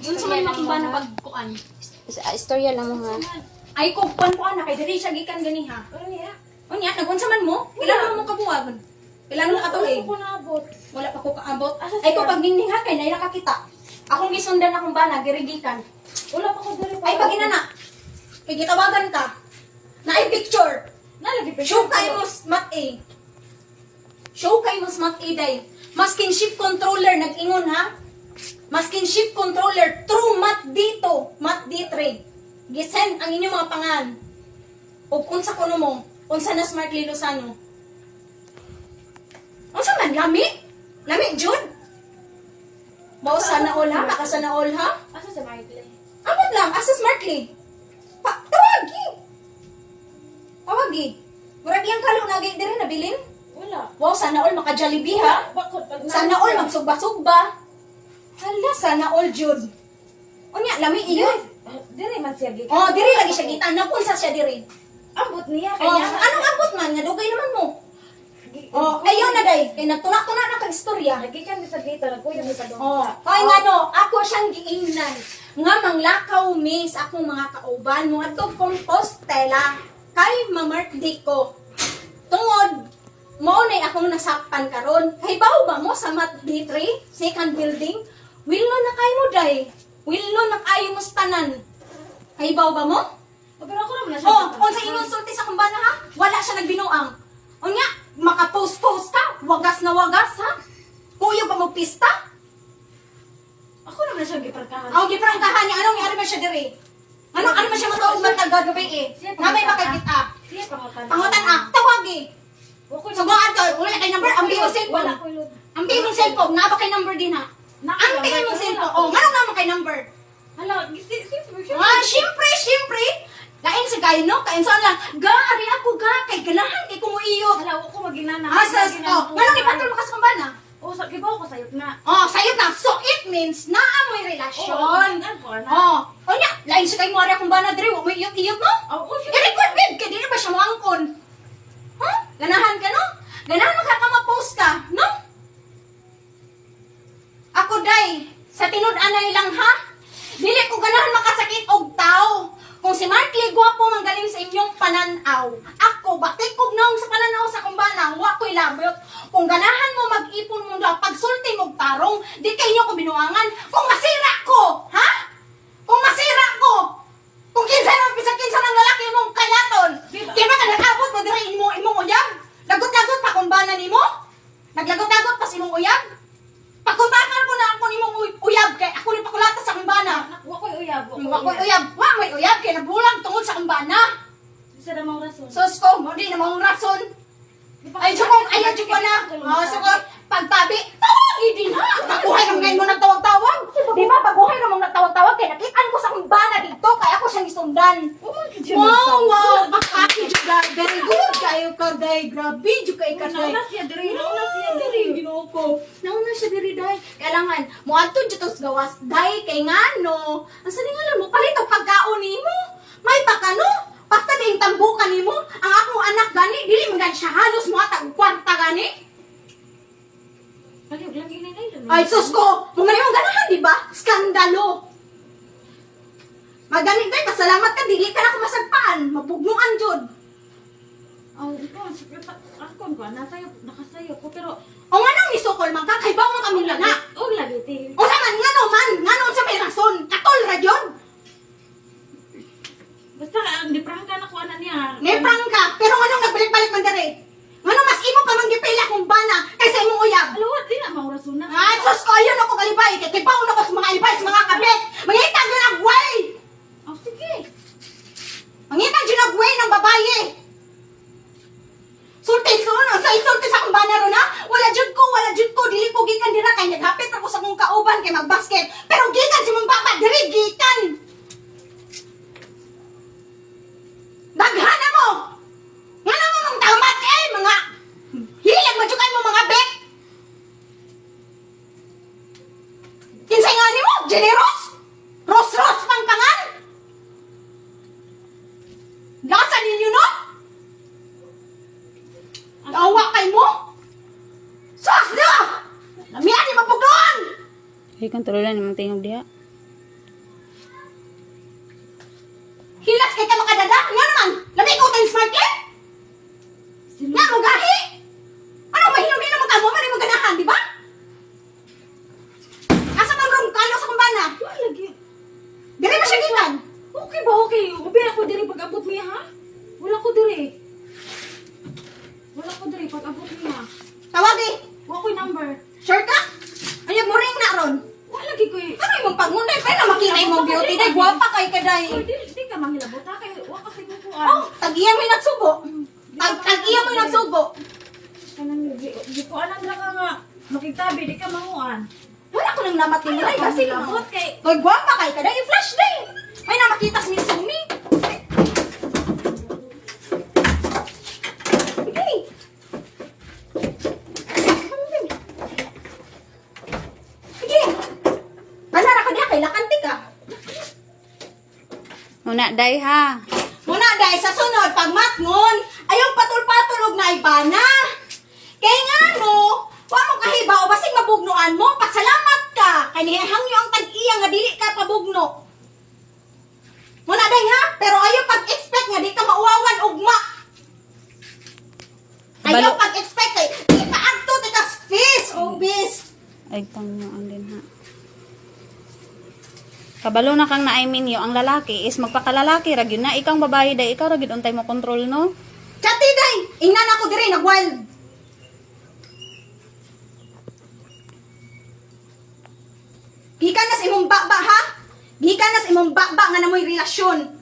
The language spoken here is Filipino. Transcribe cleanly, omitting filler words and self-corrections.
Yun sa man makuha na pagkuan. Istorya lang mo ha. Ay ko kuan na kay diri siya gikan gani ha. Unya. Unya nagunsa man mo? Ilan mo kabuwag? Ilan mo katuig? Ako naabot. Wala pa ko kaabot. Asa Ay siya? ko pag ningningan kay nay nakakita. Akong gisundan akong bana girigikan. Wala pa ko diri. Ay pag inana. Kay gitawagan ka. Na ay picture. Nalagi pa. Show kay mo smart A. Show kay mo smart A day. Maskin shift controller nag-ingon ha. Maskin shift controller true mat dito, mat D3. Gisend ang inyong mga pangan. O unsa kuno mo, unsa na smartly Lozano. Unsa man lami? Lami jud. Mao sana all ha, maka sana all ha. Asa sa Markley? Amot lang, asa smartly. Tawagi. Tawagi. Murag iyang kalo nagi diri nabilin. Wala. Wow, sana all maka Jollibee ha. Bakit pag Sana all magsugba-sugba. Hala, sana all jud. Unya, lami iyo. Diri man siya gikan. Oh, diri lagi siya gitan. Napunsa siya diri. Ambot niya Oh, kaya. anong abot man nga dugay naman mo? Oh, ayaw na day. Kay nagtuna-tuna na kag istorya. Nagikan sa dito, nagkuya mi sa doon. Oh, kay ngano, ako siyang giingnan. Nga manglakaw mi sa akong mga kauban mo adto Compostela kay mamartdi ko. Tungod mo na akong nasakpan karon. Kay bawo ba mo sa Mat D3, second building? Wilno na kayo mo day. Wilno na kayo mo tanan. Kay bawo ba mo? Pero ako naman na siya. Oh, unsa insulti sa kumbana ha? Wala siya nagbinuang. Unya, maka-post-post ka, wagas na wagas ha? Kuyo pa mo pista? Ako naman na siya giparkahan. Oh, giprangkahan niya. Anong ari man siya diri? Ano man siya matawag man tagagabi eh? Nga may makakita. Siya pangutan. Pangutan tawagi. Wako Subukan ko, wala kay number, ambi mo cellphone. Wala ko lud. Ambi mo cellphone, nga ba kay number din ha? Ambi mo cellphone. Oh, ngano nga mo kay number? Hala, si Ah, syempre. Lain sa kayo, no? Kain saan lang. Ga, ari ako ga. Kay ganahan, kay kumuiyot. Hala, wako maginana. Asas, oh. Ngano ipatol mo ka sa kumbana? Oh, sa kibaw ko sayot na. Oh, sayot na. So, it means, naamoy relasyon. na. Oh, o niya, lain sa kayo mo ari akong bana, diri, mo iyot-iyot, no? Ako siya. I-record, babe, kaya di na ba siya mo angkon? Huh? Ganahan ka, no? Ganahan makaka-post ka, no? Ako, day, sa tinud-anay lang, ha? Dili ko ganahan makasakit og tao. Kung si Markley gwapo manggaling sa inyong pananaw, ako batikog naong sa pananaw sa kumbana, wa ko'y labyot. Kung ganahan mo mag-ipon mo daw, pagsulti mo tarong, di kayo ko binuangan. Kung masira ko, ha? Kung masira ko, kung kinsa ng lalaki mong kayaton, di ba ka nag-abot mo diri imong uyab? Lagot-lagot pa kumbana nimo? Naglagot-lagot pa si imong uyab? Pagkutakan ko na ako nimong uyab kay ako ni pakulata sa kumbana. Wako uyab. Wa ko'y uyab, wa may uyab kay nabulag tungod sa kumbana. Isa na mong rason. Sus ko, mo di na mong rason. Ay, jukong, ayaw jukong na. Oh, so ko, pagtabi, tawag, hindi na. Paguhay naman ngayon mo nagtawag-tawag. Di ba, paguhay naman nagtawag-tawag, kaya nakitaan ko sa kumbana dito, kaya ako siyang isundan. Wow, makati, juga, very good kayo ka, day, grabe, juga ka, day. Nauna siya diri. Ginoo ko. Nauna siya diri, day. Kailangan, mo ato dito sa gawas, day, kay ngano. Ang sabi nga lang mo, palit ang pagkaon nimo. May pakano. Basta din tambukan nimo, ang akong anak gani, dili man gani siya halos mo atag kwarta gani. Lagi na lang. Ay sus ko, mo man yung ganahan di ba? Skandalo. Magani kay pasalamat ka dili ka na ko masagpaan, mabugnuan jud. Oh, ikaw, ako ba? Nakasayo ko, pero... O nga nang isukol man ka, kay bawo man kamong lana. Og lagi, ti. O sa man, sa may rason, katol ra jud. Basta, di prangka na ko ana niya. Neprang ka, pero nganong nagbalik-balik man diri? Nganong mas imo pa man gipila kung bana kaysa imong uyab? Alawat, di na maurason na. Ay, sus ko, ayun ako kalibay. Kay bawo na ko sa mga alibay, sa mga kabit. Mangitag yun ang way. Oh, sige. Mangitag yun ang way ng babae. Sulti, sa insulti sa kumbana ron ha? Wala jud ko, dili ko gikan dira kay naghapit ako sa kong kauban kay magbasket. Pero gikan si mong papa, diri gikan. Daghana mo! Nga naman mong tamat mga hilang madyukan mo mga bet. Kinsay nga ni mo? Generous? Ros pang pangan? Lasa ninyo no? Awa kay mo? Sos na! Lamihan ni mapugdoon! Ay, kontrolan namang tingog diha. pag-abot niya. Tawagi. Wa ko'y number. Sure ka? Ayag mo ring na ron. Wa lagi ko'y... Ano yung pagmunay? Kaya na makita yung beauty. Day, guwapa kay kaday. Oy, di ka manghilabot ha kay wa kasi kukuan. Oh, tag-iya mo yung nagsubo. Tag-iya mo yung nagsubo. Kanang di ko alam lang nga makitabi di ka manguan. Wala ko nang namat ni Mulay kasi Manghilabot kay Toy, guwapa kay kaday. I-flash day. May na makita si Sumi. Sige. Sige. Banara ka diya kay lakanti ka. Muna, day ha. Muna dahil sa sunod, pag matngon, ayaw patul-patulog na ibana. Kaya nga no, wa mo kahiba o basig mabugnoan mo, pasalamat ka. Kaya nihangyo ang tag-iya nga dili ka pabugno. Muna dahil ha, pero ayaw pag-expect nga di ka mauwawan ugma. Ayaw Balo- pag-expect kay di ka agto tikas fish o bis. Ay, tangyoan din ha. Kabalo na kang na-minyo, ang lalaki is magpakalalaki, ragyod na. Ikaw ang babae, day, ikaw ragyod untay mo control, no? Chati day, ingnan ako diri nag-wild. Gikan na sa imong baba ha? Gikan na sa imong baba nga namoy relasyon.